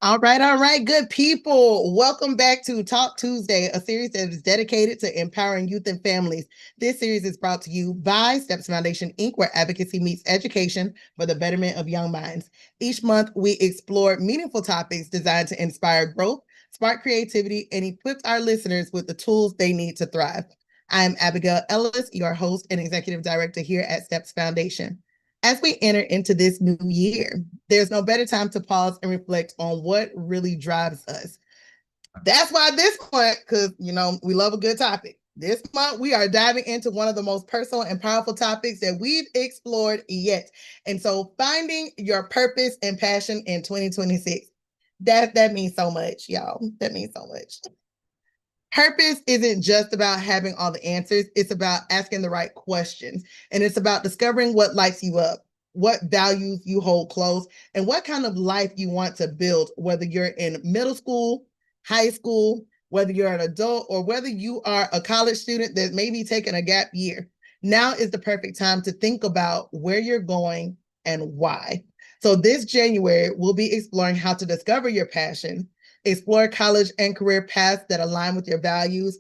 All right, good people. Welcome back to Talk Tuesday, a series that is dedicated to empowering youth and families. This series is brought to you by Steps Foundation, Inc., where advocacy meets education for the betterment of young minds. Each month, we explore meaningful topics designed to inspire growth, spark creativity, and equip our listeners with the tools they need to thrive. I am Abigail Ellis, your host and executive director here at Steps Foundation. As we enter into this new year, there's no better time to pause and reflect on what really drives us. That's why this month, because we love a good topic. This month, we are diving into one of the most personal and powerful topics that we've explored yet. And so, finding your purpose and passion in 2026. That means so much, y'all. That means so much. Purpose isn't just about having all the answers. It's about asking the right questions. And it's about discovering what lights you up, what values you hold close, and what kind of life you want to build, whether you're in middle school, high school, whether you're an adult, or whether you are a college student that may be taking a gap year. Now is the perfect time to think about where you're going and why. So this January, we'll be exploring how to discover your passion, explore college and career paths that align with your values,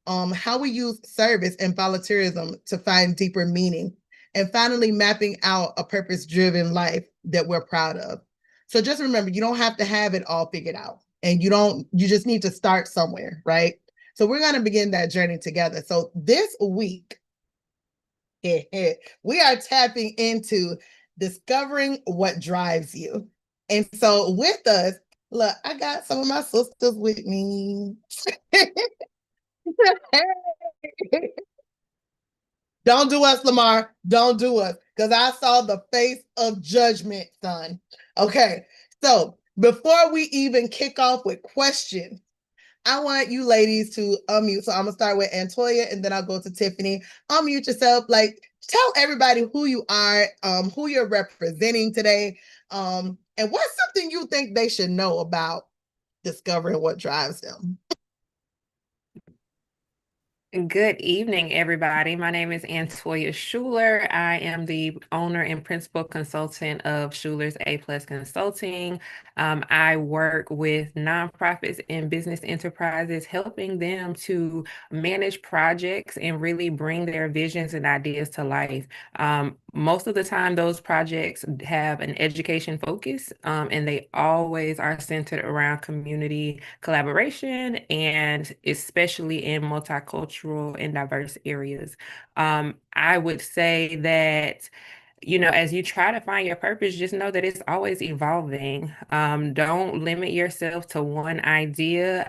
how we use service and volunteerism to find deeper meaning, and finally mapping out a purpose-driven life that we're proud of. So just remember, you don't have to have it all figured out, and you just need to start somewhere, right? So we're going to begin that journey together. So this week, we are tapping into discovering what drives you. And so with us, look, I got some of my sisters with me. Don't do us, Lamar. Don't do us. Because I saw the face of judgment, son. Okay. So before we even kick off with questions, I want you ladies to unmute. So I'm going to start with Antoya and then I'll go to Tiffany. Unmute yourself. Like, tell everybody who you are, who you're representing today, and what's something you think they should know about discovering what drives them. Good evening, everybody. My name is Antoya Schuler. I am the owner and principal consultant of Schuler's A+ Consulting. I work with nonprofits and business enterprises, helping them to manage projects and really bring their visions and ideas to life. Most of the time, those projects have an education focus, and they always are centered around community collaboration, and especially in multicultural and diverse areas. I would say that as you try to find your purpose, just know that it's always evolving. Don't limit yourself to one idea.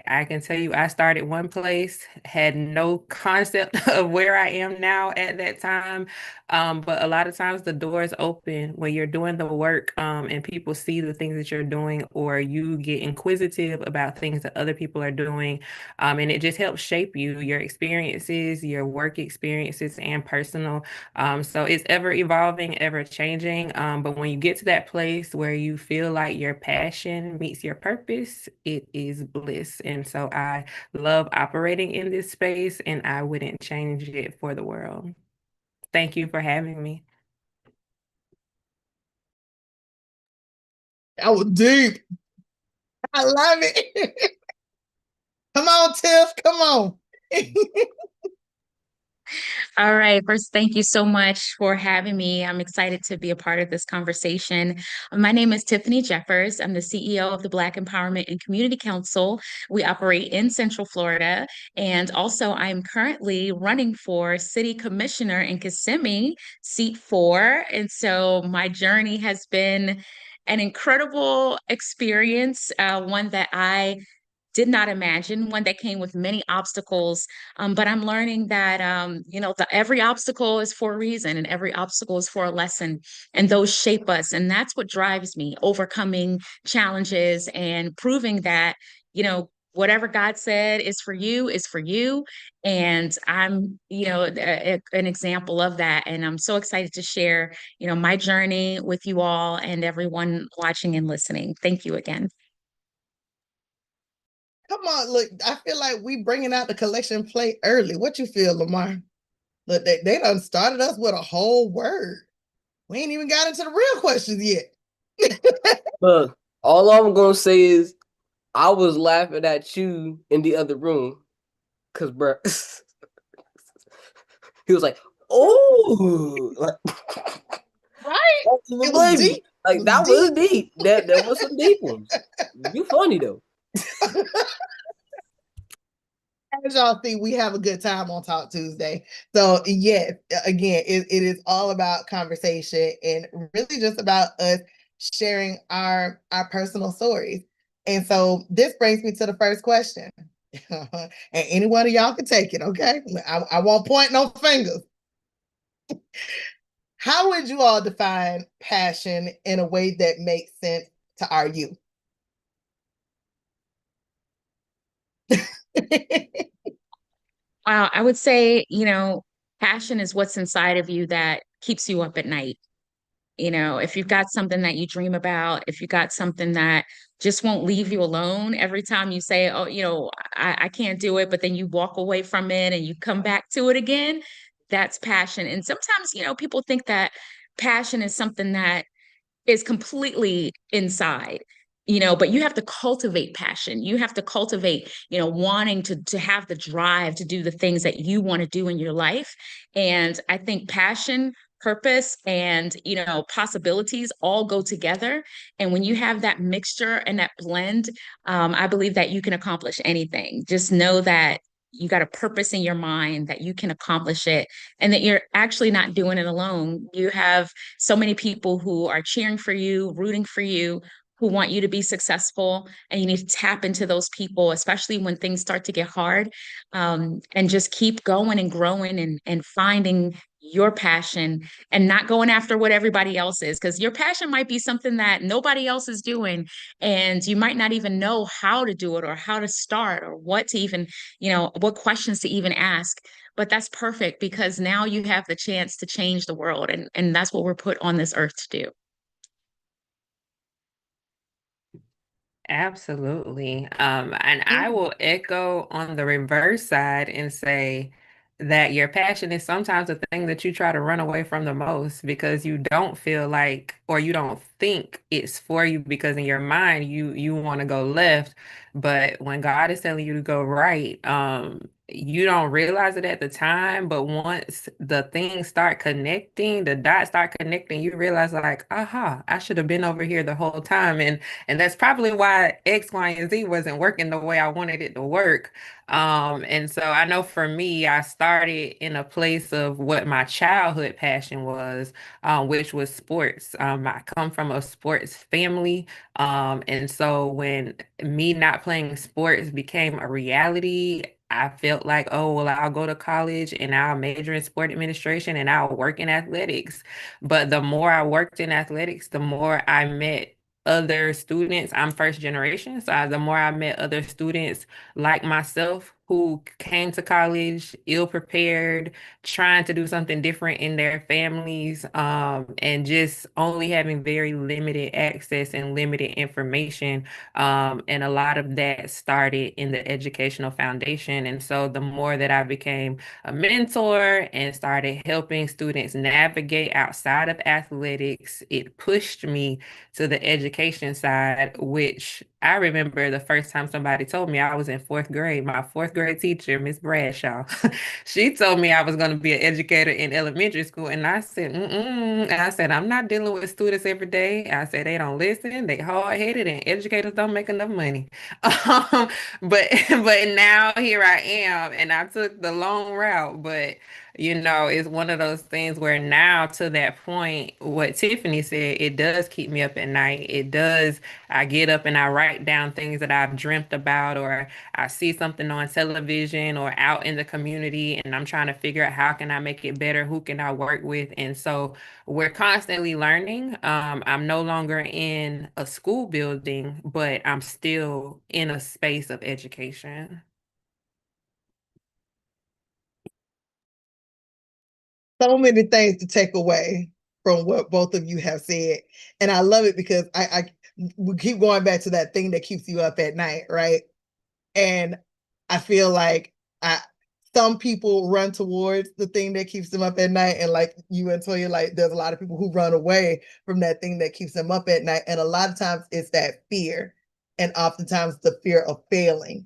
I can tell you, I started one place, had no concept of where I am now at that time. But a lot of times the doors open when you're doing the work, and people see the things that you're doing, or you get inquisitive about things that other people are doing. And it just helps shape you, your experiences, your work experiences, and personal. So it's ever evolving, ever changing. But when you get to that place where you feel like your passion meets your purpose, it is bliss. And so I love operating in this space, and I wouldn't change it for the world. Thank you for having me. That was deep. I love it. Come on, Tiff. Come on. All right. First, thank you so much for having me. I'm excited to be a part of this conversation. My name is Tiffany Jeffers. I'm the CEO of the Black Empowerment and Community Council. We operate in Central Florida. And also, I'm currently running for City Commissioner in Kissimmee, seat 4. And so my journey has been an incredible experience, one that I did not imagine, one that came with many obstacles. But I'm learning that, every obstacle is for a reason and every obstacle is for a lesson, and those shape us. And that's what drives me, overcoming challenges and proving that, whatever God said is for you is for you. And I'm, an example of that. And I'm so excited to share, my journey with you all and everyone watching and listening. Thank you again. Come on, look, I feel like we bringing out the collection plate early. What you feel, Lamar? Look, they done started us with a whole word. We ain't even got into the real questions yet. Look, All I'm gonna say is I was laughing at you in the other room because, bro, he was like, "Oh, like, Right? don't even It was blame deep. me." Like that was deep. That was some deep ones. You funny though. As y'all see, we have a good time on Talk Tuesday. So yes, again, it is all about conversation and really just about us sharing our personal stories. And so this brings me to the first question. And any one of y'all can take it, okay? I won't point no fingers. How would you all define passion in a way that makes sense to our youth? Wow, I would say, passion is what's inside of you that keeps you up at night. If you've got something that you dream about, if you got something that just won't leave you alone every time you say, oh, I can't do it, but then you walk away from it and you come back to it again, that's passion. And sometimes, people think that passion is something that is completely inside, but you have to cultivate passion. You have to cultivate, wanting to have the drive to do the things that you want to do in your life. And I think passion, purpose, and possibilities all go together. And when you have that mixture and that blend, I believe that you can accomplish anything. Just know that you got a purpose in your mind, that you can accomplish it, and that you're actually not doing it alone. You have so many people who are cheering for you, rooting for you, who want you to be successful. And you need to tap into those people, especially when things start to get hard, and just keep going and growing and finding your passion and not going after what everybody else is, because your passion might be something that nobody else is doing. And you might not even know how to do it or how to start or what to even, what questions to even ask. But that's perfect, because now you have the chance to change the world, and that's what we're put on this earth to do. Absolutely. And I will echo on the reverse side and say that your passion is sometimes the thing that you try to run away from the most because you don't feel like, or you don't think it's for you, because in your mind you want to go left, but when God is telling you to go right, you don't realize it at the time, but once the things start connecting, the dots start connecting, you realize like, aha, I should have been over here the whole time. And that's probably why X, Y, and Z wasn't working the way I wanted it to work. And so I know for me, I started in a place of what my childhood passion was, which was sports. I come from a sports family. And so when me not playing sports became a reality, I felt like, oh, well, I'll go to college and I'll major in sport administration and I'll work in athletics. But the more I worked in athletics, the more I met other students. I'm first generation, so the more I met other students like myself who came to college ill prepared, trying to do something different in their families, and just only having very limited access and limited information. And a lot of that started in the educational foundation. And so the more that I became a mentor and started helping students navigate outside of athletics, it pushed me to the education side, which I remember the first time somebody told me. I was in fourth grade. My fourth grade teacher, Miss Bradshaw, she told me I was going to be an educator in elementary school. And I said, mm-mm. And I said, I'm not dealing with students every day. I said, they don't listen, they hard-headed, and educators don't make enough money. Um, but now here I am, and I took the long route. But it's one of those things where now, to that point, what Tiffany said, it does keep me up at night. It does. I get up and I write down things that I've dreamt about, or I see something on television or out in the community, and I'm trying to figure out how can I make it better? Who can I work with? And so we're constantly learning. I'm no longer in a school building, but I'm still in a space of education. So many things to take away from what both of you have said. And I love it because we keep going back to that thing that keeps you up at night, right? And I feel like some people run towards the thing that keeps them up at night. And like you and Toya, like there's a lot of people who run away from that thing that keeps them up at night. And a lot of times it's that fear, and oftentimes the fear of failing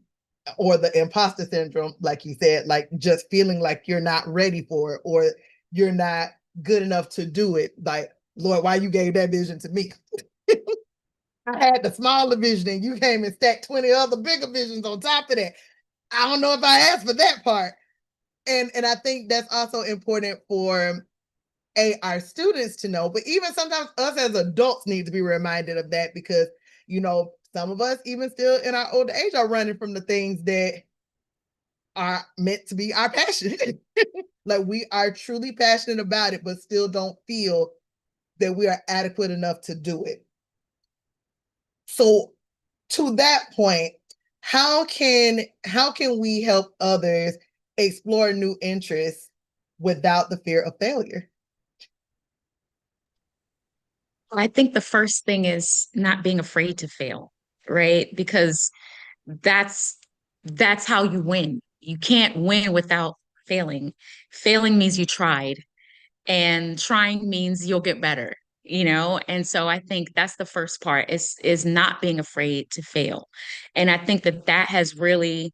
or the imposter syndrome, like you said, like just feeling like you're not ready for it or you're not good enough to do it. Like, Lord, why you gave that vision to me? I had the smaller vision and you came and stacked 20 other bigger visions on top of that. I don't know if I asked for that part. And I think that's also important for our students to know, but even sometimes us as adults need to be reminded of that because, you know, some of us even still in our older age are running from the things that are meant to be our passion. Like we are truly passionate about it, but still don't feel that we are adequate enough to do it. So to that point, how can we help others explore new interests without the fear of failure? I think the first thing is not being afraid to fail, right? Because that's how you win. You can't win without failing. Failing means you tried, and trying means you'll get better, you know? And so I think that's the first part is not being afraid to fail. And I think that that has really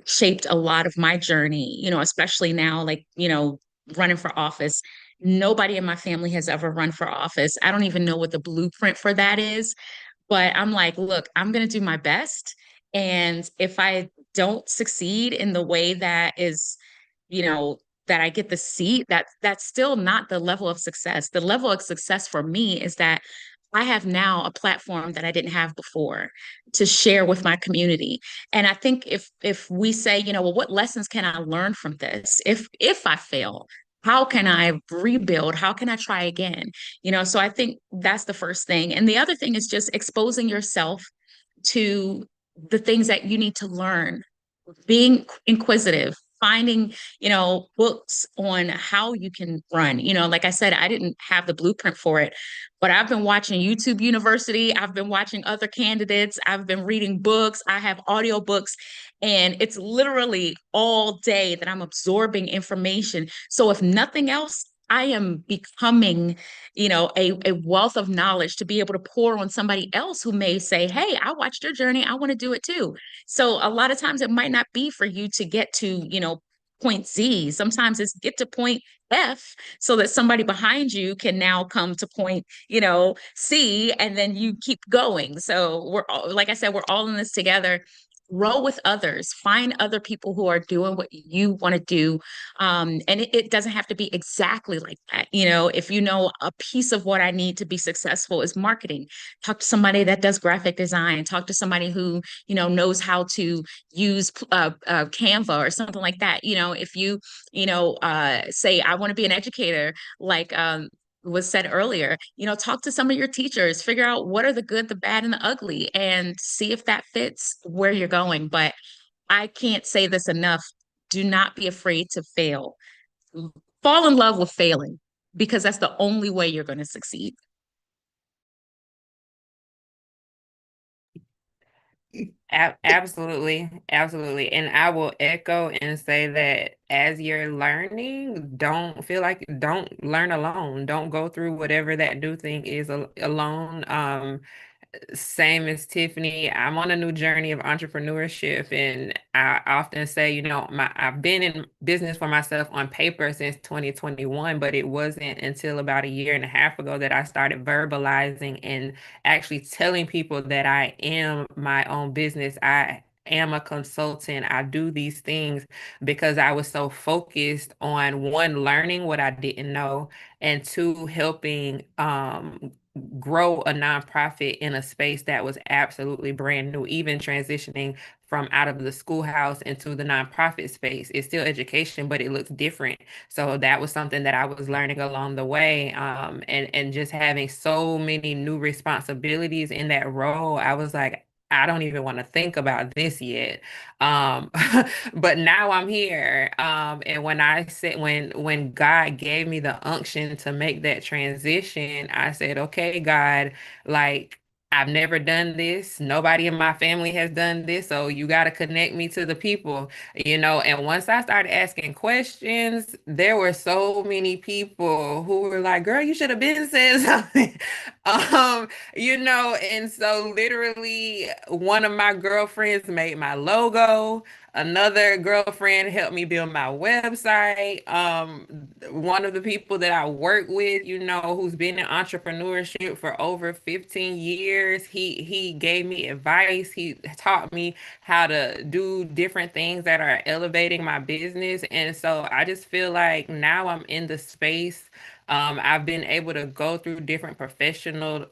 shaped a lot of my journey, you know, especially now, like, you know, running for office. Nobody in my family has ever run for office. I don't even know what the blueprint for that is, but I'm like, look, I'm going to do my best. And if I don't succeed in the way that is, you know, that I get the seat, that's still not the level of success. The level of success for me is that I have now a platform that I didn't have before to share with my community. And I think if we say, you know, well, what lessons can I learn from this? If I fail, how can I rebuild? How can I try again? You know, so I think that's the first thing. And the other thing is just exposing yourself to the things that you need to learn, being inquisitive, finding, you know, books on how you can run. You know, like I said, I didn't have the blueprint for it, but I've been watching YouTube University. I've been watching other candidates. I've been reading books. I have audiobooks, and it's literally all day that I'm absorbing information. So if nothing else, I am becoming, you know, a wealth of knowledge to be able to pour on somebody else who may say, hey, I watched your journey. I want to do it too. So a lot of times it might not be for you to get to, you know, point Z. Sometimes it's get to point F so that somebody behind you can now come to point, you know, C, and then you keep going. So we're all, like I said, we're all in this together. Roll with others, find other people who are doing what you want to do. And it doesn't have to be exactly like that. You know, if you know a piece of what I need to be successful is marketing, talk to somebody that does graphic design, talk to somebody who, you know, knows how to use Canva or something like that. You know, if you, you know, say, I want to be an educator, like, was said earlier, you know, talk to some of your teachers, figure out what are the good, the bad, and the ugly, and see if that fits where you're going. But I can't say this enough. Do not be afraid to fail. Fall in love with failing because that's the only way you're going to succeed. Absolutely, absolutely. And I will echo and say that as you're learning, don't learn alone. Don't go through whatever that new thing is alone. Same as Tiffany, I'm on a new journey of entrepreneurship, and I often say, you know, I've been in business for myself on paper since 2021, but it wasn't until about a year and a half ago that I started verbalizing and actually telling people that I am my own business. I am a consultant. I do these things because I was so focused on one, learning what I didn't know, and two, helping grow a nonprofit in a space that was absolutely brand new, even transitioning from out of the schoolhouse into the nonprofit space. It's still education, but it looks different. So that was something that I was learning along the way. And just having so many new responsibilities in that role, I was like, I don't even want to think about this yet. Um, but now I'm here. And when I said when God gave me the unction to make that transition, I said, okay, God, like I've never done this. Nobody in my family has done this. So you got to connect me to the people, And once I started asking questions, there were so many people who were like, girl, you should have been said something. And so literally one of my girlfriends made my logo. Another girlfriend helped me build my website. One of the people that I work with, who's been in entrepreneurship for over 15 years, he gave me advice. He taught me how to do different things that are elevating my business. And so I just feel like now I'm in the space. I've been able to go through different professional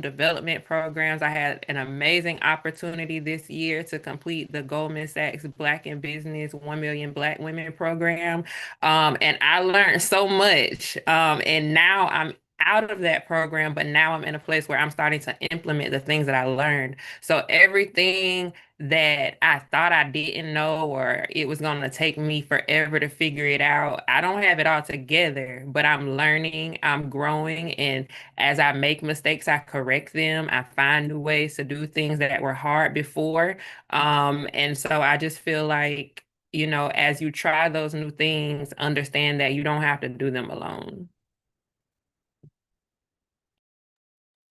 development programs. I had an amazing opportunity this year to complete the Goldman Sachs Black in Business 1 Million Black Women program. And I learned so much. And now I'm out of that program, but now I'm in a place where I'm starting to implement the things that I learned. So everything that I thought I didn't know, or it was going to take me forever to figure it out, I don't have it all together, but I'm learning, I'm growing. And as I make mistakes, I correct them. I find new ways to do things that were hard before. And so I just feel like, as you try those new things, understand that you don't have to do them alone.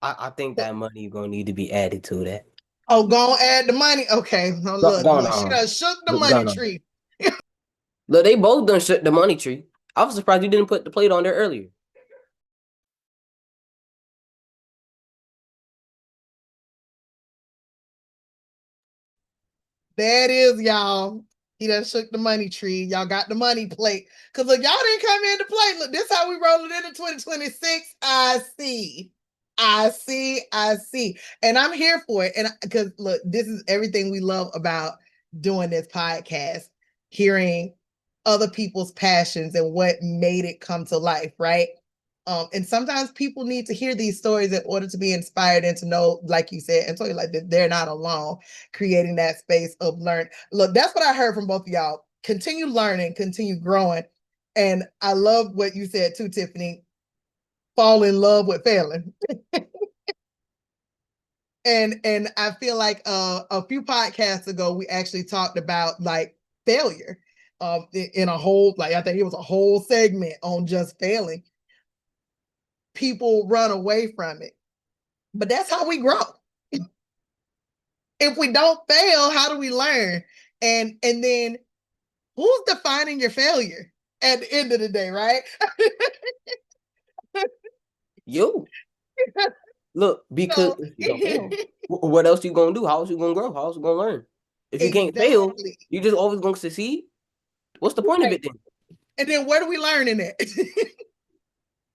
I think that money gonna need to be added to that. Oh, go add the money. Okay. No, look, she done shook the money tree. Look, they both done shook the money tree. I was surprised you didn't put the plate on there earlier. There it is, y'all. He done shook the money tree. Y'all got the money plate. Because look, y'all didn't come in to play. Look, this how we rolling into 2026. I see. And I'm here for it. And because look, this is everything we love about doing this podcast, hearing other people's passions and what made it come to life, right? And sometimes people need to hear these stories in order to be inspired and to know, like you said, and so like that they're not alone creating that space of learn. Look, that's what I heard from both of y'all. Continue learning, continue growing. And I love what you said too, Tiffany. Fall in love with failing. And I feel like a few podcasts ago, we actually talked about like failure in a whole, like I think it was a whole segment on just failing. People run away from it. But that's how we grow. If we don't fail, how do we learn? And then who's defining your failure at the end of the day, right? You. Look, because if you don't fail, what else you gonna do? How else you gonna grow? How else you gonna learn? If you can't fail, you just always gonna succeed. What's the point of it then? And then where do we learn in it?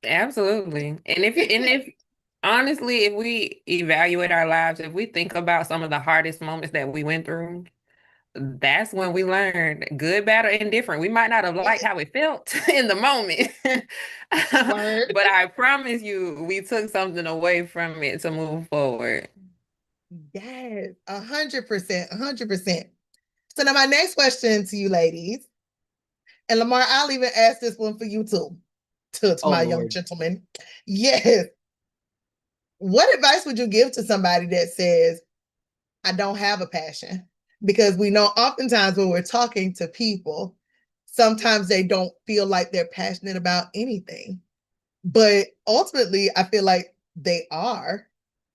Absolutely. And if honestly, if we evaluate our lives, if we think about some of the hardest moments that we went through, that's when we learned, good, bad, or indifferent. We might not have liked how it felt in the moment, but I promise you, we took something away from it to move forward. Yes, 100%, 100%. So now my next question to you ladies, and Lamar, I'll even ask this one for you too, to my Lord. Young gentleman. Yes. What advice would you give to somebody that says, I don't have a passion? Because we know oftentimes when we're talking to people, sometimes they don't feel like they're passionate about anything. But ultimately, I feel like they are,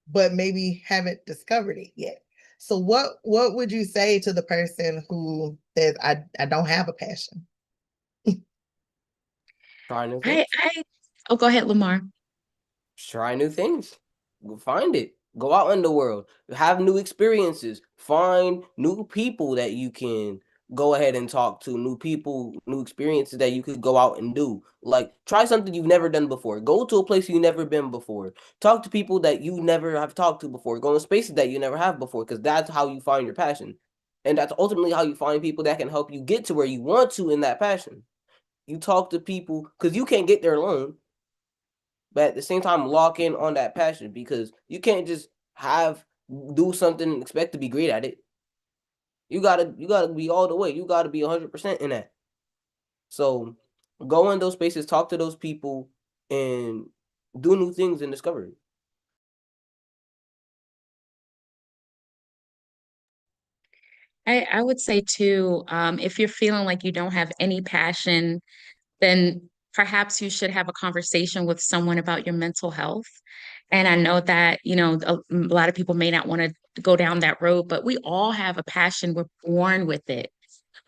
but maybe haven't discovered it yet. So what would you say to the person who says, I don't have a passion? Try new things. Oh, go ahead, Lamar. Try new things. Go find it. Go out in the world. Have new experiences. Find new people that you can go ahead and talk to. New people, new experiences that you could go out and do. Like, try something you've never done before. Go to a place you've never been before. Talk to people that you never have talked to before. Go in spaces that you never have before, because that's how you find your passion. And that's ultimately how you find people that can help you get to where you want to in that passion. You talk to people, because you can't get there alone. But at the same time, lock in on that passion, because you can't just do something and expect to be great at it. You gotta be all the way. You gotta be 100% in that. So go in those spaces, talk to those people, and do new things and discover it. I would say too, if you're feeling like you don't have any passion, then perhaps you should have a conversation with someone about your mental health. And I know that, a lot of people may not want to go down that road, but we all have a passion. We're born with it.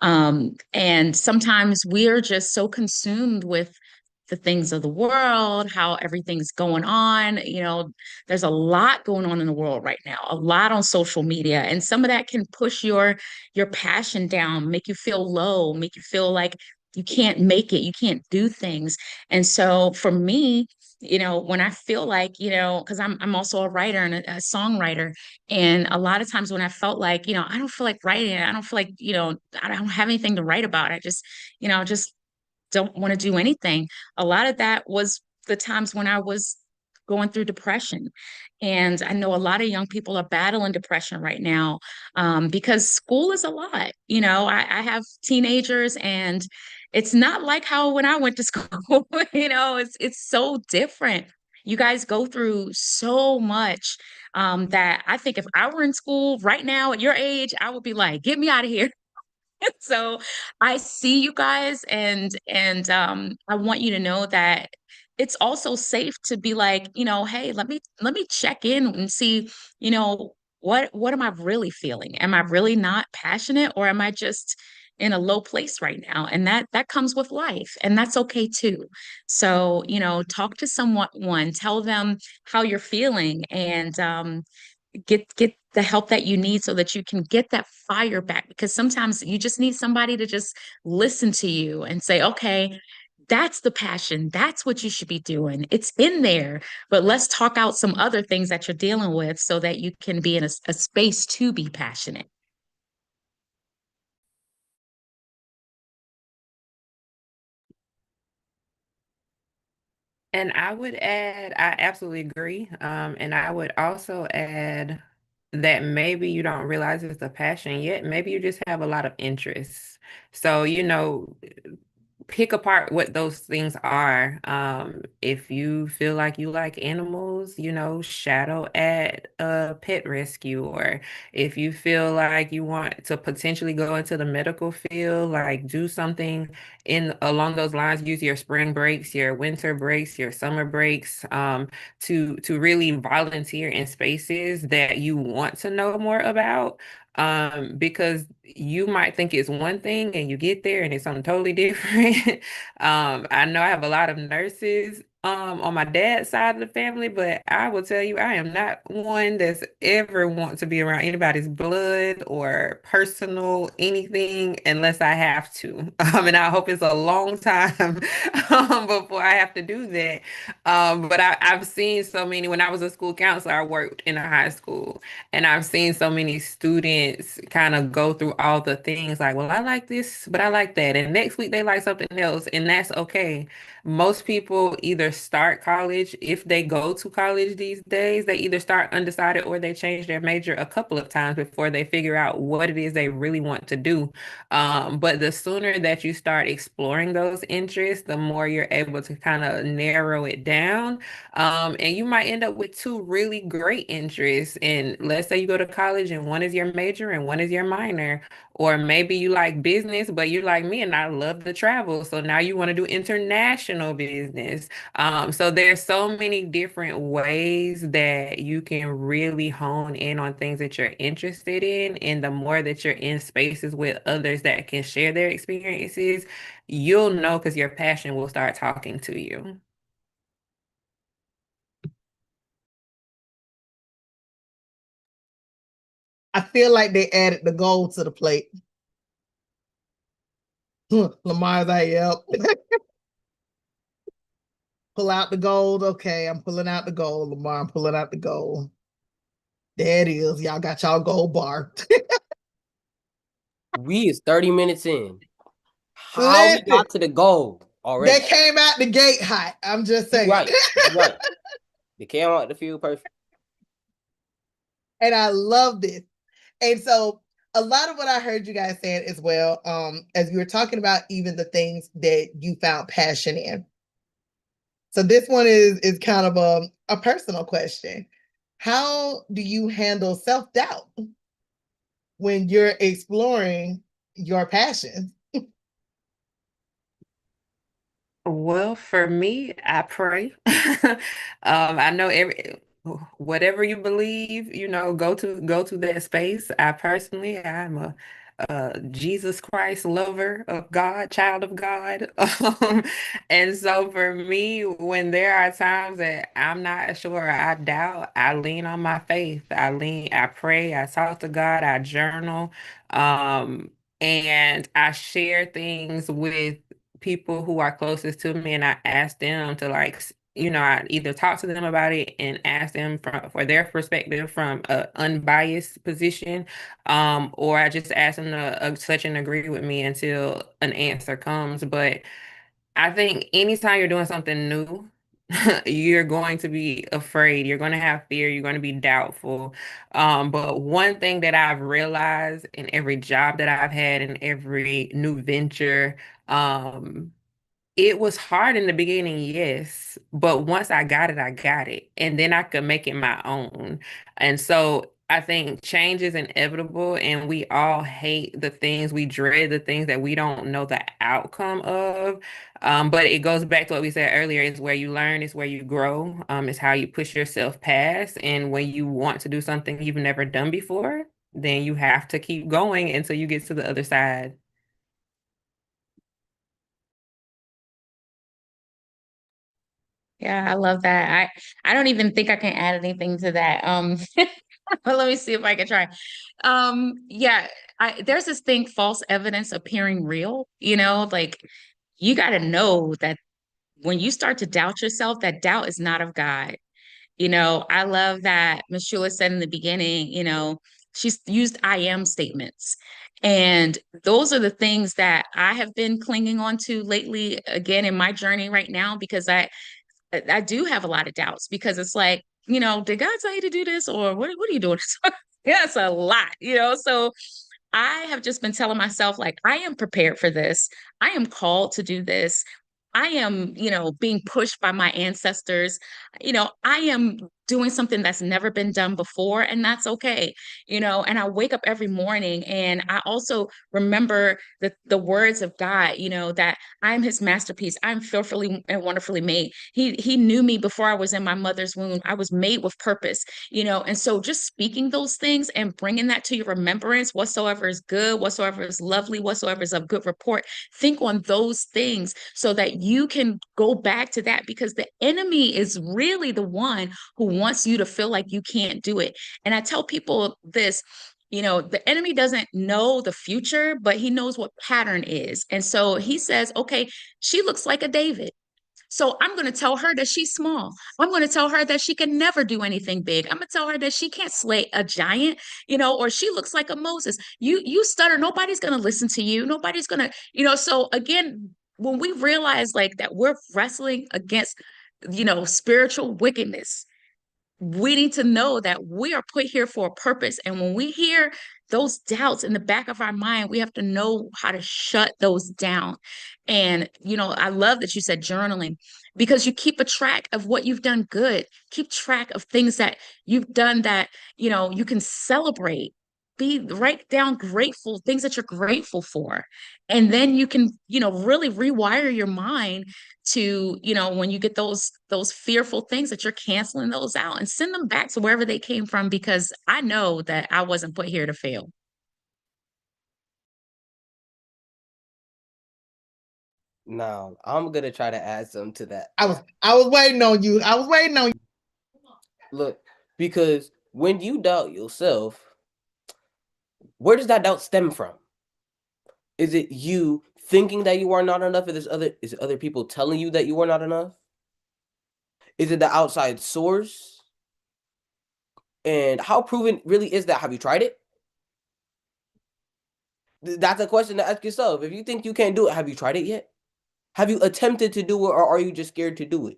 And sometimes we're just so consumed with the things of the world, how everything's going on. There's a lot going on in the world right now, a lot on social media, and some of that can push your passion down, make you feel low, make you feel like you can't make it, you can't do things. And so for me, when I feel like, because I'm also a writer and a songwriter, and a lot of times when I felt like, I don't feel like writing, I don't feel like, I don't have anything to write about. I just don't want to do anything. A lot of that was the times when I was going through depression. And I know a lot of young people are battling depression right now, because school is a lot. I have teenagers, and it's not like how when I went to school, it's so different. You guys go through so much, that I think if I were in school right now at your age, I would be like, get me out of here. So I see you guys, and I want you to know that it's also safe to be like, hey, let me check in and see, what am I really feeling? Am I really not passionate, or am I just in a low place right now? And that comes with life, and that's okay too. So, talk to someone, tell them how you're feeling, and get the help that you need so that you can get that fire back, because sometimes you just need somebody to just listen to you and say, okay, that's the passion, that's what you should be doing, it's in there, but let's talk out some other things that you're dealing with so that you can be in a space to be passionate. And I would add, I absolutely agree. And I would also add that maybe you don't realize it's a passion yet. Maybe you just have a lot of interests. So, pick apart what those things are. If you feel like you like animals, shadow at a pet rescue, or if you feel like you want to potentially go into the medical field, like do something in along those lines, use your spring breaks, your winter breaks, your summer breaks, to really volunteer in spaces that you want to know more about, because you might think it's one thing and you get there and it's something totally different. I know I have a lot of nurses on my dad's side of the family, but I will tell you, I am not one that's ever want to be around anybody's blood or personal anything unless I have to. And I hope it's a long time before I have to do that. But I've seen so many. When I was a school counselor, I worked in a high school. And I've seen so many students kind of go through all the things like, well, I like this, but I like that. And next week they like something else, and that's okay. Most people either start college, if they go to college these days, they either start undecided or they change their major a couple of times before they figure out what it is they really want to do. But the sooner that you start exploring those interests, the more you're able to kind of narrow it down. And you might end up with two really great interests. And let's say you go to college and one is your major and one is your minor. Or maybe you like business, but you're like me and I love to travel. So now you want to do international business. So there's so many different ways that you can really hone in on things that you're interested in. And the more that you're in spaces with others that can share their experiences, you'll know because your passion will start talking to you. I feel like they added the gold to the plate. Lamar's like, yep. Pull out the gold. Okay, I'm pulling out the gold. Lamar, I'm pulling out the gold. There it is. Y'all got y'all gold bar. We is 30 minutes in. How we got to the goal already? They came out the gate hot. I'm just saying. Right. Right. They came out the field perfect. And I love this. And so a lot of what I heard you guys saying as well, as you were talking about even the things that you found passion in. So this one is kind of a personal question. How do you handle self-doubt when you're exploring your passion? Well, for me, I pray. I know whatever you believe, go to that space. I'm a Jesus Christ lover of God, child of God. And so for me, when there are times that I'm not sure, I doubt, I lean on my faith. I pray, I talk to God, I journal, um, and I share things with people who are closest to me, and I ask them to I either talk to them about it and ask them for their perspective from an unbiased position, or I just ask them to touch and agree with me until an answer comes. But I think anytime you're doing something new, you're going to be afraid, you're going to have fear, you're going to be doubtful. But one thing that I've realized in every job that I've had, in every new venture, um, it was hard in the beginning, yes, but once I got it, I got it. And then I could make it my own. And so I think change is inevitable, and we all hate the things, we dread the things that we don't know the outcome of. But it goes back to what we said earlier, is where you learn, is where you grow, is how you push yourself past. And when you want to do something you've never done before, then you have to keep going until you get to the other side. Yeah, I love that. I don't even think I can add anything to that. But let me see if I can try. Yeah, there's this thing, false evidence appearing real, like you got to know that when you start to doubt yourself, that doubt is not of God. I love that Ms. Shula said in the beginning, she's used I am statements. And those are the things that I have been clinging on to lately, again, in my journey right now, because I do have a lot of doubts, because it's like, did God tell you to do this, or what are you doing? Yeah, it's a lot, So I have just been telling myself, like, I am prepared for this. I am called to do this. I am, being pushed by my ancestors. I am doing something that's never been done before, and that's okay. And I wake up every morning and I also remember the words of God, that I'm his masterpiece. I'm fearfully and wonderfully made. He knew me before I was in my mother's womb. I was made with purpose, and so just speaking those things and bringing that to your remembrance, whatsoever is good, whatsoever is lovely, whatsoever is of good report, think on those things so that you can go back to that, because the enemy is really the one who wants you to feel like you can't do it. And I tell people this, the enemy doesn't know the future, but he knows what pattern is. And so he says, okay, she looks like a David. So I'm going to tell her that she's small. I'm going to tell her that she can never do anything big. I'm going to tell her that she can't slay a giant, or she looks like a Moses. You stutter, nobody's going to listen to you. Nobody's going to, so again, when we realize like that we're wrestling against, spiritual wickedness, we need to know that we are put here for a purpose. And when we hear those doubts in the back of our mind, we have to know how to shut those down. And, I love that you said journaling, because you keep a track of what you've done good, keep track of things that you've done that, you can celebrate. Write down grateful things that you're grateful for. And then you can, really rewire your mind to, when you get those fearful things, that you're canceling those out and send them back to wherever they came from, because I know that I wasn't put here to fail. Now, I'm gonna try to add something to that. I was waiting on you. I was waiting on you. Look, because when you doubt yourself, where does that doubt stem from? Is it you thinking that you are not enough? Is it other people telling you that you are not enough? Is it the outside source? And how proven really is that? Have you tried it? That's a question to ask yourself. If you think you can't do it, have you tried it yet? Have you attempted to do it, or are you just scared to do it?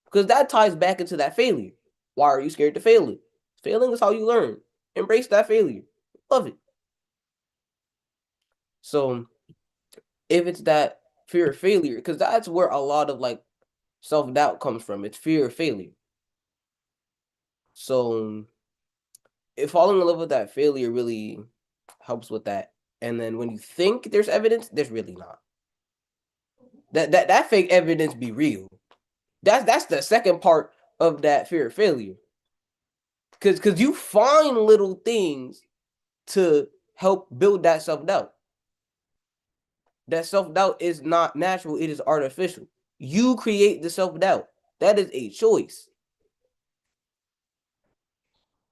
Because that ties back into that failure. Why are you scared to fail it? Failing is how you learn. Embrace that failure. Love it. So if it's that fear of failure, because that's where a lot of like self-doubt comes from. It's fear of failure. So if falling in love with that failure really helps with that. And then when you think there's evidence, there's really not. That fake evidence be real. That's the second part of that fear of failure. Because you find little things to help build that self-doubt. That self-doubt is not natural, it is artificial. You create the self-doubt. That is a choice.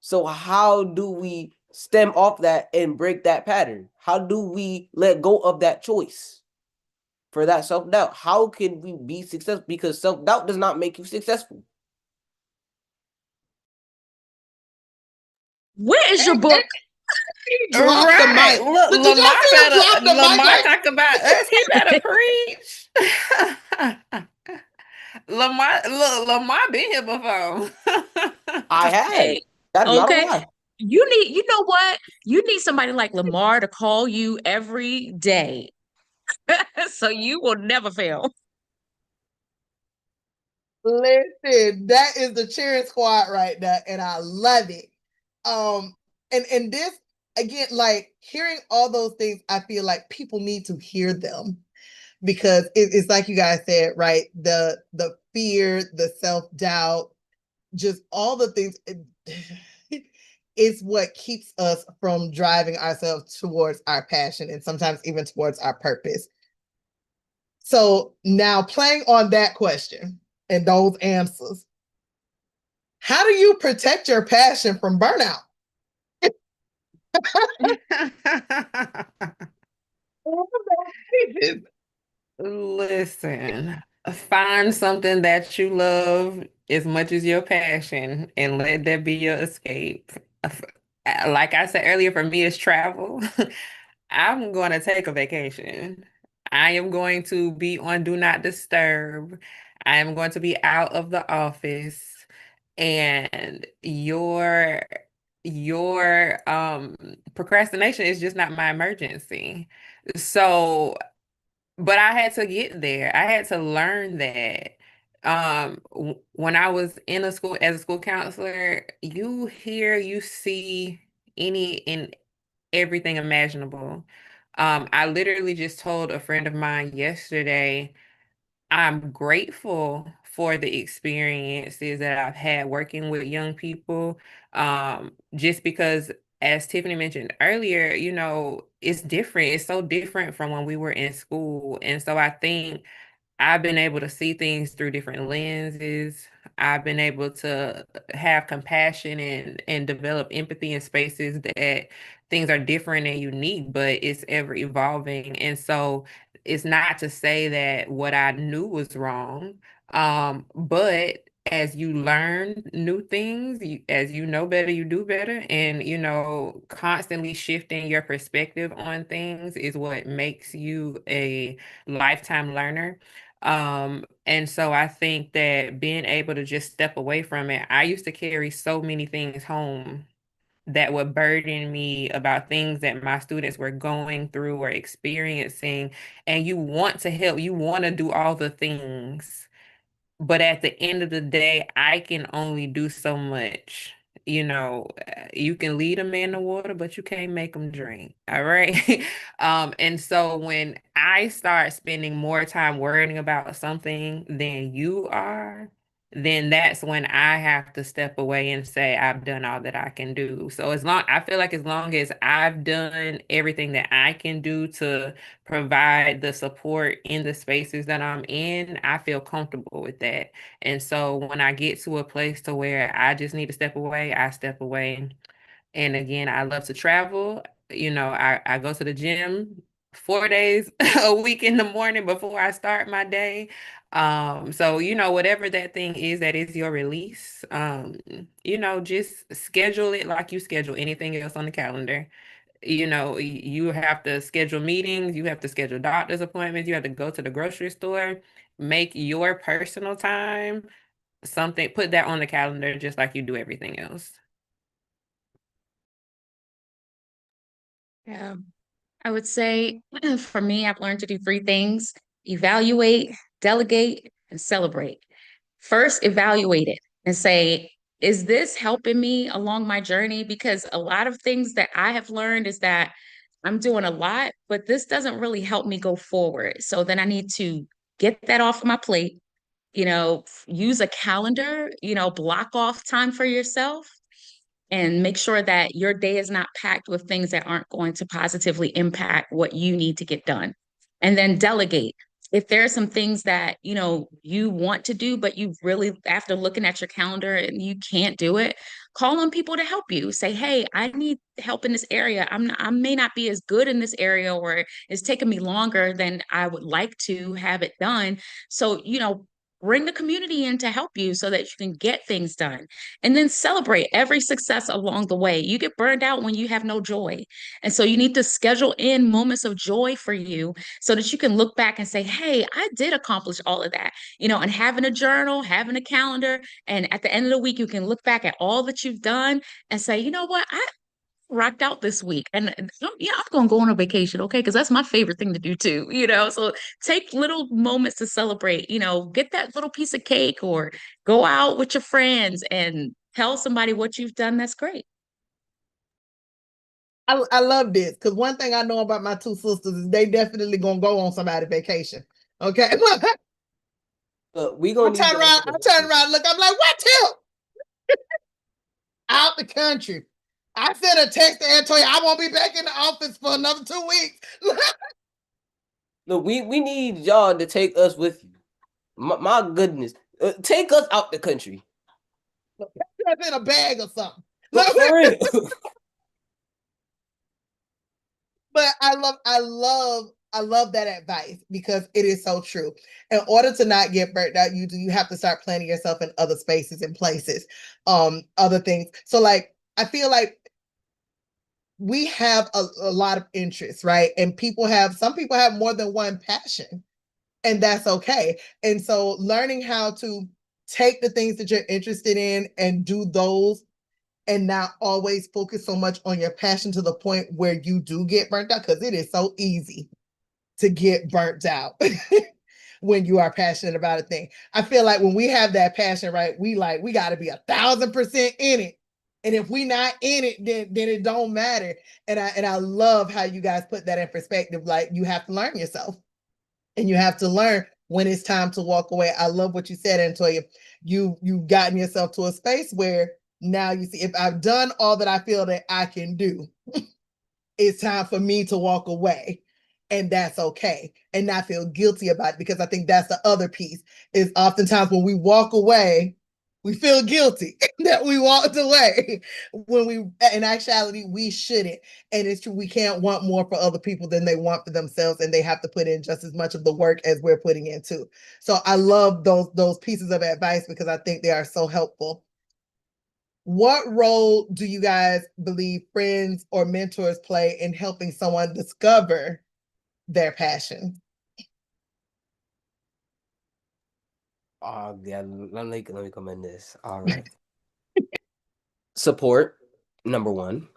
So how do we stem off that and break that pattern? How do we let go of that choice for that self-doubt? How can we be successful? Because self-doubt does not make you successful. Where is your book? Drop the mic. Look, Did y'all Lamar see him drop better, the mic Lamar like- talk about us. He better preach. Lamar been here before. I have. Hey, That's not a okay. lie. You know what? You need somebody like Lamar to call you every day. So you will never fail. Listen, that is the cheering squad right now, and I love it. And this again, like hearing all those things, I feel like people need to hear them because it's like you guys said, right? The fear, the self-doubt, just all the things is what keeps us from driving ourselves towards our passion and sometimes even towards our purpose. So now playing on that question and those answers, how do you protect your passion from burnout? Listen, find something that you love as much as your passion and let that be your escape. Like I said earlier, for me, it's travel. I'm going to take a vacation. I am going to be on Do Not Disturb. I am going to be out of the office. And your procrastination is just not my emergency. So but I had to get there. I had to learn that. When I was in a school as a school counselor, you see any and everything imaginable. I literally just told a friend of mine yesterday, I'm grateful for the experiences that I've had working with young people. Just because, as Tiffany mentioned earlier, it's different. It's so different from when we were in school. And so I think I've been able to see things through different lenses. I've been able to have compassion and develop empathy in spaces that things are different and unique, but it's ever evolving. And so it's not to say that what I knew was wrong, but as you learn new things, as you know better, you do better. And, constantly shifting your perspective on things is what makes you a lifetime learner. And so I think that being able to just step away from it, I used to carry so many things home that would burden me about things that my students were going through or experiencing. And you want to help, you want to do all the things. But at the end of the day, I can only do so much. You can lead a man to water, but you can't make him drink. All right. And so when I start spending more time worrying about something than you are, then that's when I have to step away and say, I've done all that I can do. So I feel like as long as I've done everything that I can do to provide the support in the spaces that I'm in, I feel comfortable with that. And so when I get to a place to where I just need to step away, I step away. And again, I love to travel. I go to the gym 4 days a week in the morning before I start my day. So whatever that thing is that is your release, just schedule it like you schedule anything else on the calendar. You have to schedule meetings, you have to schedule doctor's appointments, you have to go to the grocery store, make your personal time something, put that on the calendar just like you do everything else. Yeah. I would say for me, I've learned to do three things: evaluate, delegate, and celebrate. First, evaluate it and say, is this helping me along my journey? Because a lot of things that I have learned is that I'm doing a lot, but this doesn't really help me go forward. So then I need to get that off of my plate, use a calendar, block off time for yourself and make sure that your day is not packed with things that aren't going to positively impact what you need to get done. And then delegate. If there are some things that, you want to do, but you really, after looking at your calendar and you can't do it, call on people to help you. Say, hey, I need help in this area. I may not be as good in this area, or it's taking me longer than I would like to have it done. So, bring the community in to help you so that you can get things done, and then celebrate every success along the way. You get burned out when you have no joy. And so you need to schedule in moments of joy for you so that you can look back and say, hey, I did accomplish all of that, and having a journal, having a calendar. And at the end of the week, you can look back at all that you've done and say, you know what? I rocked out this week, and yeah, I'm gonna go on a vacation, okay? Because that's my favorite thing to do too, So take little moments to celebrate, get that little piece of cake or go out with your friends and tell somebody what you've done. That's great. I love this because one thing I know about my two sisters is they definitely gonna go on somebody's vacation. Okay. We gonna I turn around, look, I'm like, what, Tim? Out the country. I sent a text to Antonia, I won't be back in the office for another 2 weeks. Look, we need y'all to take us with you. My goodness. Take us out the country. Put us in a bag or something. Look, for real. But I love that advice because it is so true. In order to not get burnt out, you have to start planning yourself in other spaces and places, other things. So like I feel like we have a lot of interests, right? And some people have more than one passion, and that's okay. And so learning how to take the things that you're interested in and do those and not always focus so much on your passion to the point where you do get burnt out, because it is so easy to get burnt out when you are passionate about a thing. I feel like when we have that passion, right, we got to be 1,000% in it. And if we not in it, then it don't matter. And I love how you guys put that in perspective. Like, you have to learn yourself, and you have to learn when it's time to walk away. I love what you said, Antonia. You've gotten yourself to a space where now you see, if I've done all that I feel that I can do, it's time for me to walk away. And that's okay. And not feel guilty about it, because I think that's the other piece is oftentimes when we walk away, we feel guilty that we walked away when in actuality, we shouldn't. And it's true, we can't want more for other people than they want for themselves. And they have to put in just as much of the work as we're putting in too. So I love those pieces of advice because I think they are so helpful. What role do you guys believe friends or mentors play in helping someone discover their passion? Oh yeah, let me come in this. All right. Support, number one.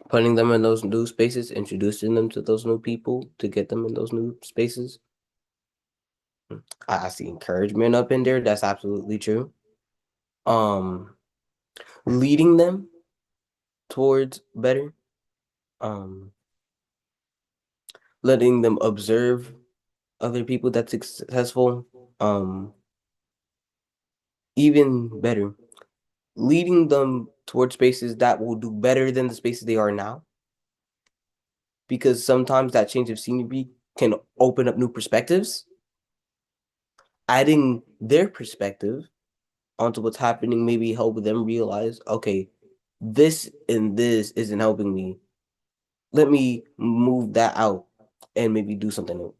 Putting them in those new spaces, introducing them to those new people to get them in those new spaces. I see encouragement up in there. That's absolutely true. Leading them towards better. Letting them observe other people that's successful. Even better, leading them towards spaces that will do better than the spaces they are now. Because sometimes that change of scenery can open up new perspectives. Adding their perspective onto what's happening maybe help them realize, okay, this and this isn't helping me. Let me move that out and maybe do something new.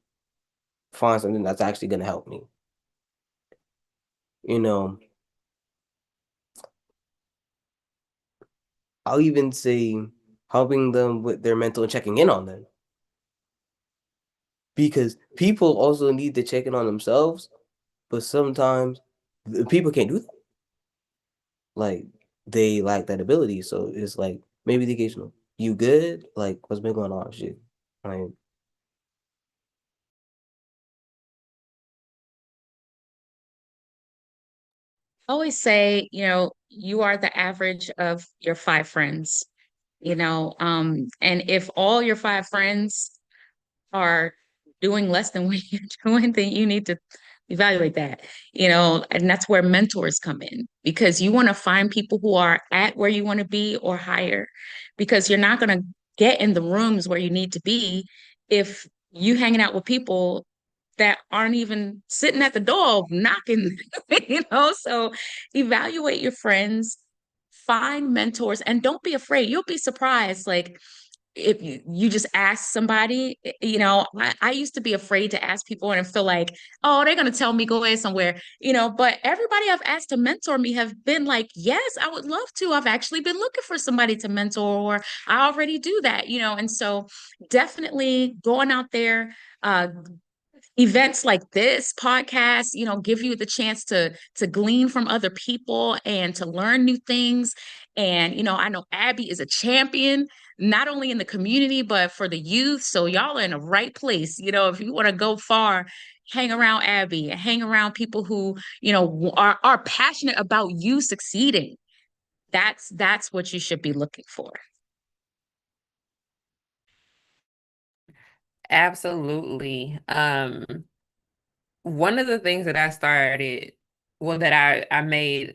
Find something that's actually going to help me. I'll even say helping them with their mental and checking in on them. Because people also need to check in on themselves, but sometimes people can't do that. Like, they lack that ability. So it's like maybe the occasional, you good? Like, what's been going on? Shit. Like, I always say, you are the average of your 5 friends. And if all your 5 friends are doing less than what you're doing, then you need to evaluate that, and that's where mentors come in, because you want to find people who are at where you want to be or higher, because you're not going to get in the rooms where you need to be if you hanging out with people that aren't even sitting at the door knocking, so evaluate your friends, find mentors, and don't be afraid. You'll be surprised, like, if you just ask somebody, I used to be afraid to ask people and feel like, oh, they're going to tell me go ahead somewhere, but everybody I've asked to mentor me have been like, yes, I would love to. I've actually been looking for somebody to mentor, or I already do that, and so definitely going out there, events like this podcast, give you the chance to glean from other people and to learn new things. And I know Abby is a champion, not only in the community but for the youth, so y'all are in the right place. If you want to go far, hang around Abby, hang around people who are passionate about you succeeding. That's what you should be looking for. Absolutely. One of the things that I started, well, that I made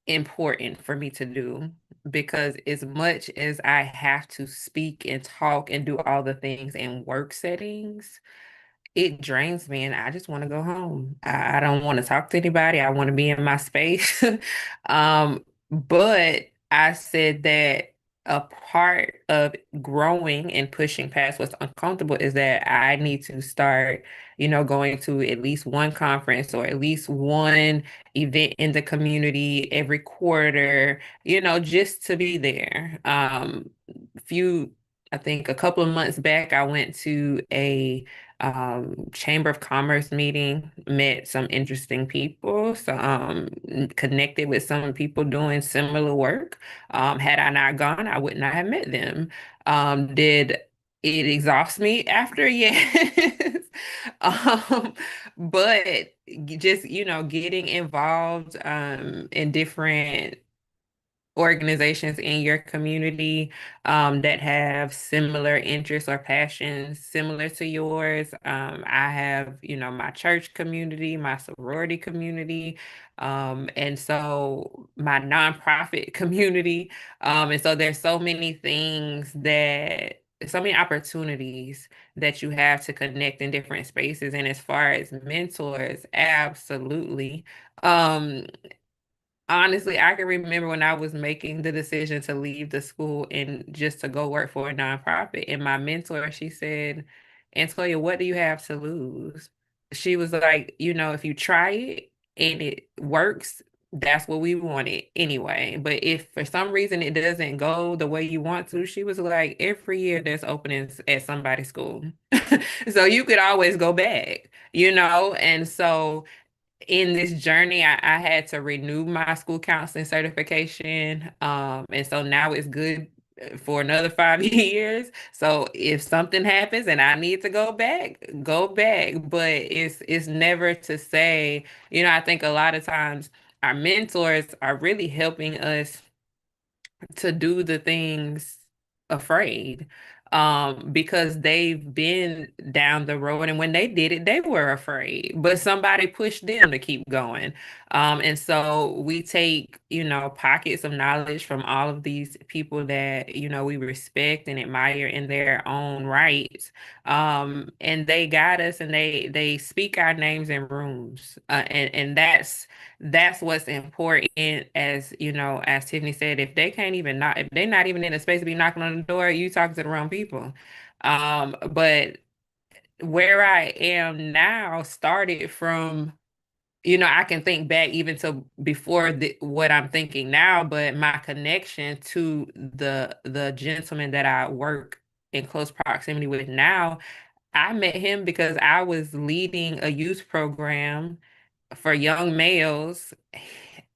important for me to do, because as much as I have to speak and talk and do all the things in work settings, it drains me and I just want to go home. I don't want to talk to anybody. I want to be in my space. But I said that a part of growing and pushing past what's uncomfortable is that I need to start, going to at least one conference or at least one event in the community every quarter, just to be there. I think a couple of months back, I went to a Chamber of Commerce meeting, met some interesting people, so connected with some people doing similar work. Had I not gone, I would not have met them. Did it exhaust me after? Yes. But just, getting involved in different organizations in your community that have similar interests or passions similar to yours. I have, my church community, my sorority community, and so my nonprofit community. And so there's so many so many opportunities that you have to connect in different spaces. And as far as mentors, absolutely. Honestly, I can remember when I was making the decision to leave the school and just to go work for a nonprofit. And my mentor, she said, Antoya, what do you have to lose? She was like, if you try it and it works, that's what we wanted anyway. But if for some reason it doesn't go the way you want to, she was like, every year there's openings at somebody's school. So you could always go back, And so in this journey, I had to renew my school counseling certification. And so now it's good for another 5 years. So if something happens and I need to go back, go back. But it's never to say, I think a lot of times our mentors are really helping us to do the things afraid, because they've been down the road, and when they did it they were afraid, but somebody pushed them to keep going. And so we take, pockets of knowledge from all of these people that, we respect and admire in their own right, and they guide us, and they speak our names in rooms, and that's what's important. As as Tiffany said, if they're not even in a space to be knocking on the door, you talking to the wrong people. But where I am now started from, I can think back even to before what I'm thinking now, but my connection to the gentleman that I work in close proximity with now, I met him because I was leading a youth program for young males.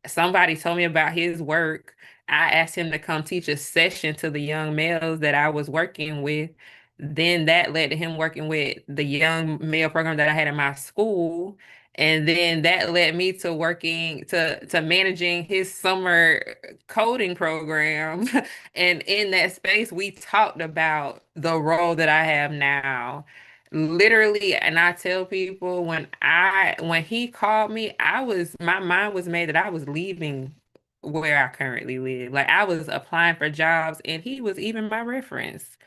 Somebody told me about his work. I asked him to come teach a session to the young males that I was working with. Then that led to him working with the young male program that I had in my school. And then that led me to working to managing his summer coding program. And in that space, we talked about the role that I have now. Literally, and I tell people when he called me, my mind was made that I was leaving where I currently live. Like I was applying for jobs and he was even my reference.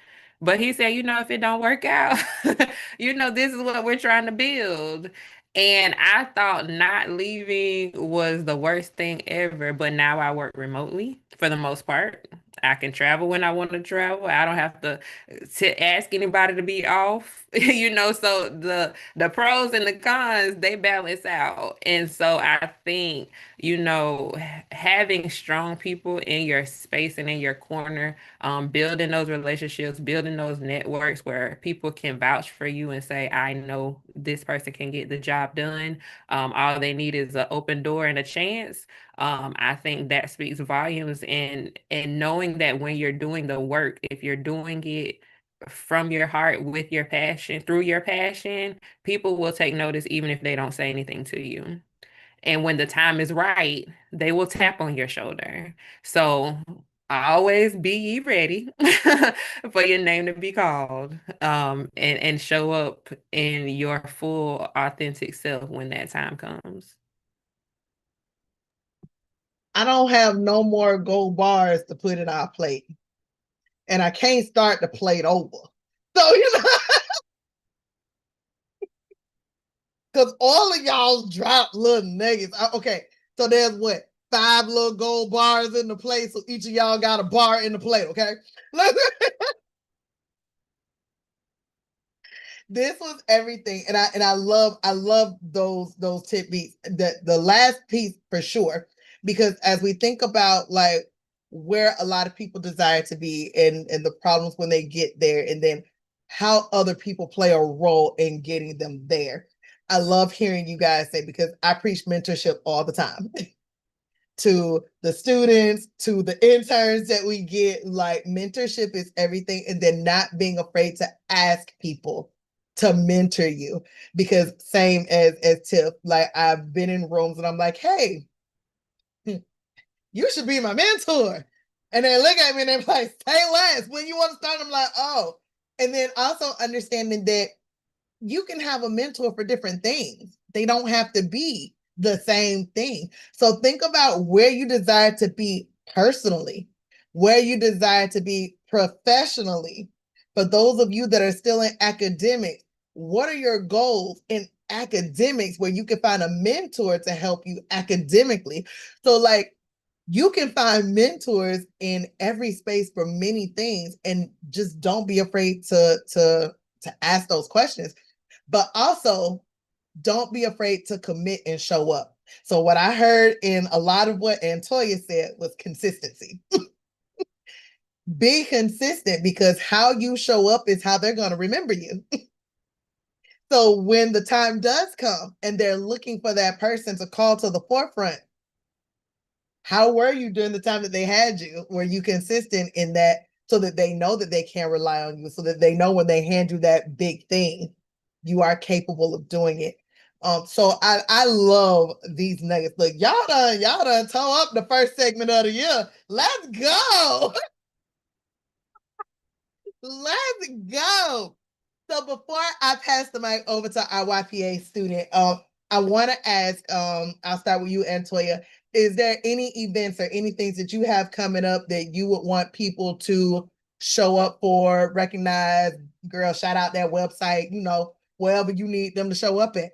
But he said, if it don't work out, this is what we're trying to build. And I thought not leaving was the worst thing ever, but now I work remotely for the most part. I can travel when I want to travel. I don't have to ask anybody to be off, so the pros and the cons, they balance out. And so I think, having strong people in your space and in your corner, building those relationships, building those networks where people can vouch for you and say, I know this person can get the job done. All they need is an open door and a chance. I think that speaks volumes, and knowing that when you're doing the work, if you're doing it from your heart, with your passion, through your passion, people will take notice even if they don't say anything to you. And when the time is right, they will tap on your shoulder. So always be ready for your name to be called, and show up in your full authentic self when that time comes. I don't have no more gold bars to put in our plate. And I can't start the plate over. So, because all of y'all drop little nuggets. Okay, so there's what? 5 little gold bars in the plate. So each of y'all got a bar in the plate, okay? This was everything. And I love those tidbits. The last piece for sure. Because as we think about like where a lot of people desire to be and the problems when they get there, and then how other people play a role in getting them there. I love hearing you guys say, because I preach mentorship all the time to the students, to the interns that we get. Like mentorship is everything, and then not being afraid to ask people to mentor you, because same as Tiff, like I've been in rooms and I'm like, hey, you should be my mentor. And they look at me and they're like, say less. When you want to start, I'm like, oh. And then also understanding that you can have a mentor for different things. They don't have to be the same thing. So think about where you desire to be personally, where you desire to be professionally. For those of you that are still in academics, what are your goals in academics where you can find a mentor to help you academically? So like, you can find mentors in every space for many things, and just don't be afraid to ask those questions. But also, don't be afraid to commit and show up. So what I heard in a lot of what Antoya said was consistency. Be consistent, because how you show up is how they're going to remember you. So when the time does come and they're looking for that person to call to the forefront, how were you during the time that they had you? Were you consistent in that, so that they know that they can rely on you, so that they know when they hand you that big thing, you are capable of doing it? So I love these nuggets. Look, y'all done toe up the first segment of the year. Let's go. Let's go. So before I pass the mic over to our YPA student, I want to ask, I'll start with you, Antoya. Is there any events or any things that you have coming up that you would want people to show up for, recognize? Girl, shout out that website, wherever you need them to show up at.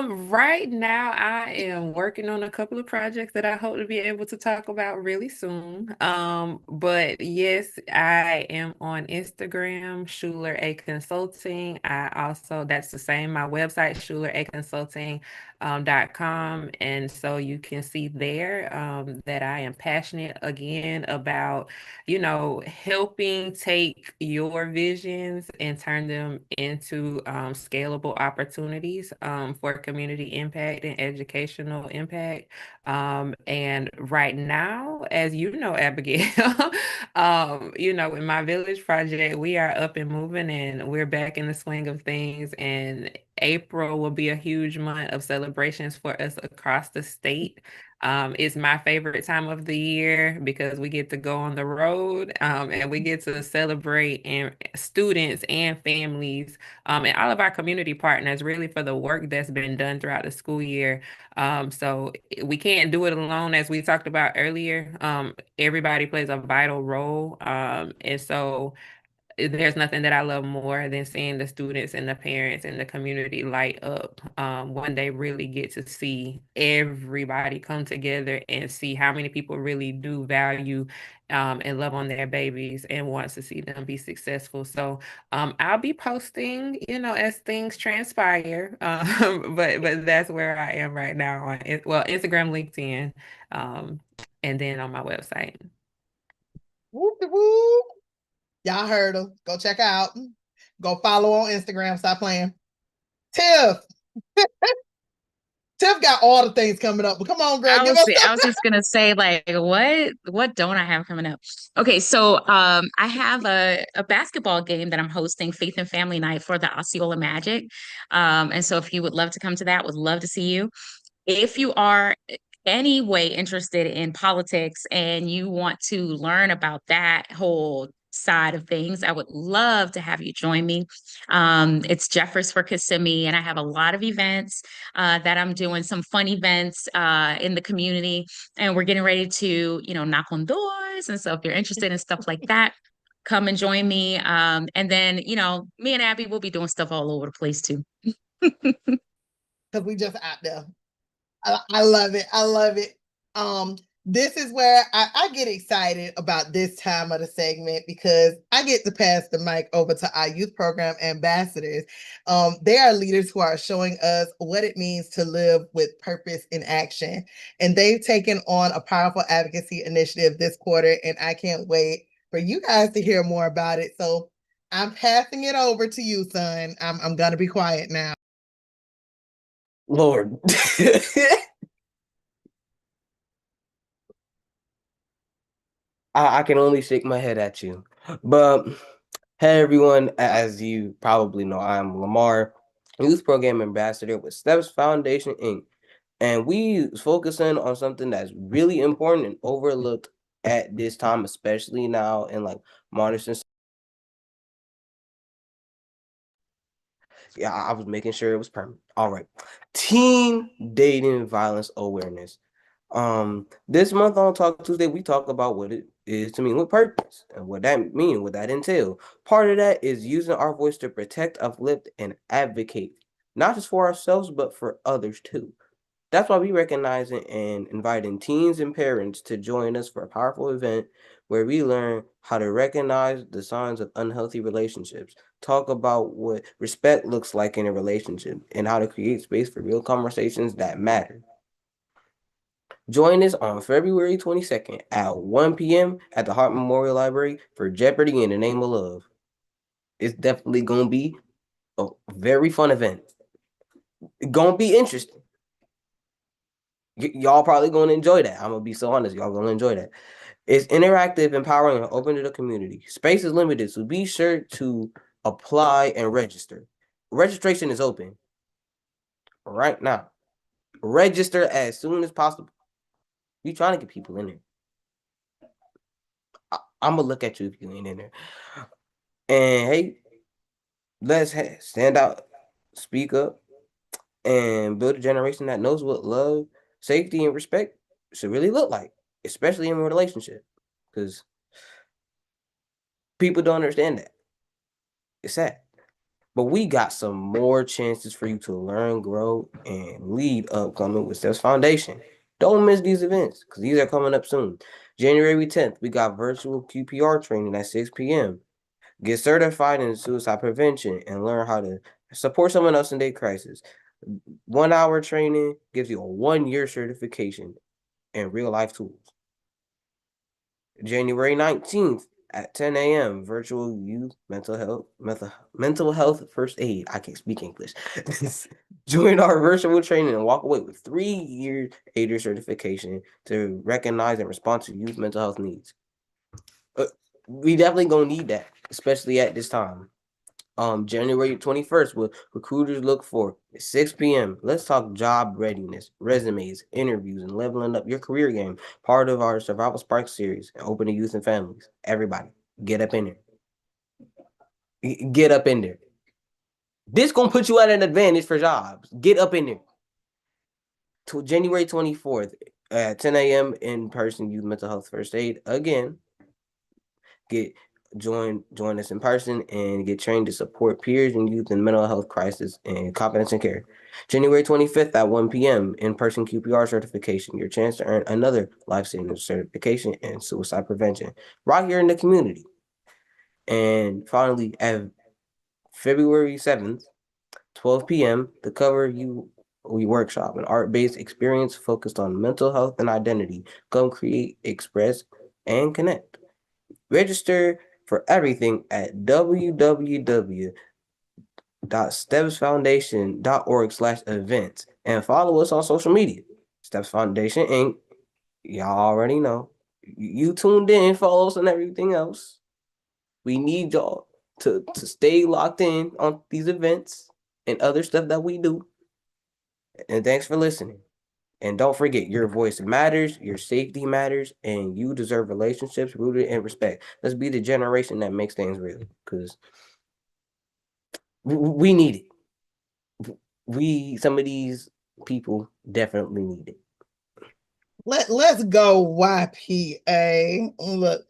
Right now I am working on a couple of projects that I hope to be able to talk about really soon. But yes, I am on Instagram, Schuler A Consulting. That's the same, my website, schuleraconsulting.com. And so you can see there that I am passionate again about, helping take your visions and turn them into scalable opportunities for community impact and educational impact. And right now, as you know, Abigail, in my village project, we are up and moving and we're back in the swing of things. And April will be a huge month of celebrations for us across the state. It's my favorite time of the year because we get to go on the road, and we get to celebrate and students and families, and all of our community partners really for the work that's been done throughout the school year. So we can't do it alone, as we talked about earlier. Everybody plays a vital role. And so there's nothing that I love more than seeing the students and the parents and the community light up, when they really get to see everybody come together and see how many people really do value, and love on their babies and wants to see them be successful. So I'll be posting, as things transpire. But that's where I am right now on Instagram, LinkedIn, and then on my website. Whoop, whoop. Y'all heard her. Go check out. Go follow on Instagram. Stop playing. Tiff. Tiff got all the things coming up. But come on, girl. I was just gonna say, like, what don't I have coming up? Okay, so I have a basketball game that I'm hosting, Faith and Family Night for the Osceola Magic. And so if you would love to come to that, would love to see you. If you are any way interested in politics and you want to learn about that whole side of things, I would love to have you join me. It's Jeffers for Kissimmee, and I have a lot of events that I'm doing, some fun events in the community, and we're getting ready to, knock on doors. And so if you're interested in stuff like that, come and join me. And then, me and Abby will be doing stuff all over the place too. Because we just out there. I love it. I love it. This is where I get excited about this time of the segment because I get to pass the mic over to our youth program ambassadors. They are leaders who are showing us what it means to live with purpose in action. And they've taken on a powerful advocacy initiative this quarter, and I can't wait for you guys to hear more about it. So I'm passing it over to you, son. I'm gonna be quiet now. Lord. I can only shake my head at you. But hey, everyone, as you probably know, I'm Lamar, Youth Program Ambassador with Steps Foundation, Inc. And we focusing on something that's really important and overlooked at this time, especially now in like modern society. Yeah, I was making sure it was permanent. All right. Teen dating violence awareness. This month on Talk Tuesday, we talk about what it is to mean with purpose and what that mean, what that entail. Part of that is using our voice to protect, uplift, and advocate, not just for ourselves, but for others too. That's why we recognizing and inviting teens and parents to join us for a powerful event where we learn how to recognize the signs of unhealthy relationships, talk about what respect looks like in a relationship, and how to create space for real conversations that matter. Join us on February 22nd at 1 p.m. at the Hart Memorial Library for Jeopardy in the Name of Love. It's definitely going to be a very fun event. It's going to be interesting. Y'all probably going to enjoy that. I'm going to be so honest. Y'all going to enjoy that. It's interactive, empowering, and open to the community. Space is limited, so be sure to apply and register. Registration is open right now. Register as soon as possible. We trying to get people in there. I'm going to look at you if you ain't in there. And hey, let's stand out, speak up, and build a generation that knows what love, safety, and respect should really look like, especially in a relationship. Because people don't understand that. It's sad. But we got some more chances for you to learn, grow, and lead upcoming with Steps Foundation. Don't miss these events because these are coming up soon. January 10th, we got virtual QPR training at 6 p.m. Get certified in suicide prevention and learn how to support someone else in their crisis. 1 hour training gives you a 1-year certification and real life tools. January 19th at 10 a.m. virtual youth mental health first aid. I can't speak English. Join our virtual training and walk away with 3-year AIDER certification to recognize and respond to youth mental health needs. We definitely gonna need that, especially at this time. January 21st, what recruiters look for at 6 p.m. Let's talk job readiness, resumes, interviews, and leveling up your career game. Part of our Survival Spark series, open to youth and families. Everybody, get up in there. Get up in there. This gonna put you at an advantage for jobs. Get up in there. To January 24th at 10 a.m. in person youth mental health first aid. Again, join us in person and get trained to support peers and youth in mental health crisis and competence and care. January 25th at 1 p.m. in-person QPR certification, your chance to earn another life-saving certification in suicide prevention right here in the community. And finally, at February 7th, 12 p.m., the Cover You We workshop, an art-based experience focused on mental health and identity. Come create, express, and connect. Register for everything at www.stepsfoundation.org/events and follow us on social media. Steps Foundation Inc. Y'all already know. You tuned in, follow us on everything else. We need y'all to stay locked in on these events and other stuff that we do. And thanks for listening. And don't forget, your voice matters, your safety matters, and you deserve relationships rooted in respect. Let's be the generation that makes things real, because we need it. Some of these people definitely need it. Let's go YPA. Look,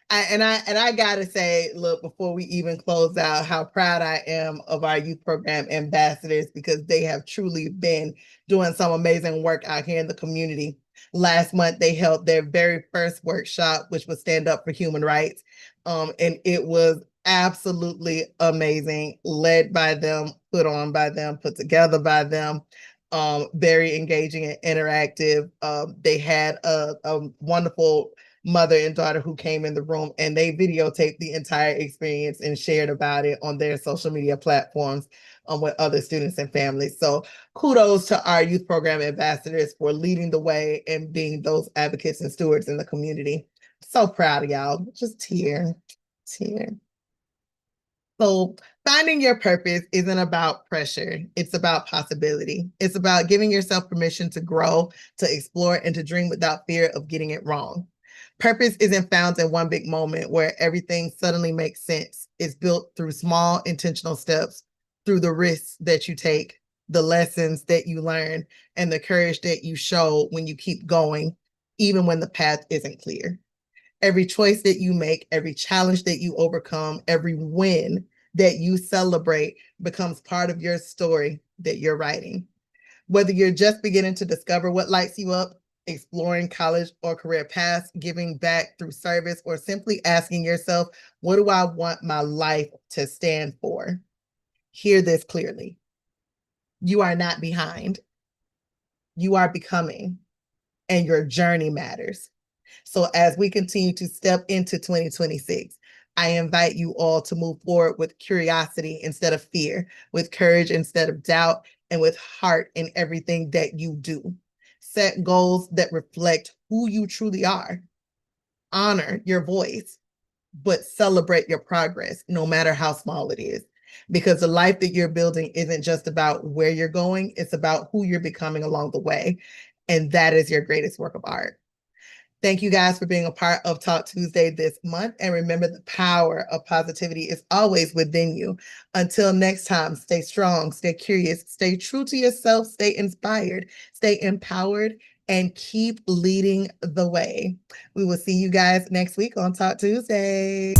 I gotta say, look, before we even close out, how proud I am of our youth program ambassadors, because they have truly been doing some amazing work out here in the community. Last month, they held their very first workshop, which was Stand Up for Human Rights. And it was absolutely amazing, led by them, put on by them, put together by them. Very engaging and interactive. They had a wonderful mother and daughter who came in the room, and they videotaped the entire experience and shared about it on their social media platforms with other students and families. So kudos to our youth program ambassadors for leading the way and being those advocates and stewards in the community. So proud of y'all. Just tear. So finding your purpose isn't about pressure. It's about possibility. It's about giving yourself permission to grow, to explore, and to dream without fear of getting it wrong. Purpose isn't found in one big moment where everything suddenly makes sense. It's built through small intentional steps, through the risks that you take, the lessons that you learn, and the courage that you show when you keep going, even when the path isn't clear. Every choice that you make, every challenge that you overcome, every win that you celebrate becomes part of your story that you're writing. Whether you're just beginning to discover what lights you up, exploring college or career paths, giving back through service, or simply asking yourself, what do I want my life to stand for? Hear this clearly. You are not behind. You are becoming, and your journey matters. So as we continue to step into 2026, I invite you all to move forward with curiosity instead of fear, with courage instead of doubt, and with heart in everything that you do. Set goals that reflect who you truly are. Honor your voice, but celebrate your progress, no matter how small it is. Because the life that you're building isn't just about where you're going, it's about who you're becoming along the way. And that is your greatest work of art. Thank you guys for being a part of Talk Tuesday this month. And remember, the power of positivity is always within you. Until next time, stay strong, stay curious, stay true to yourself, stay inspired, stay empowered, and keep leading the way. We will see you guys next week on Talk Tuesday.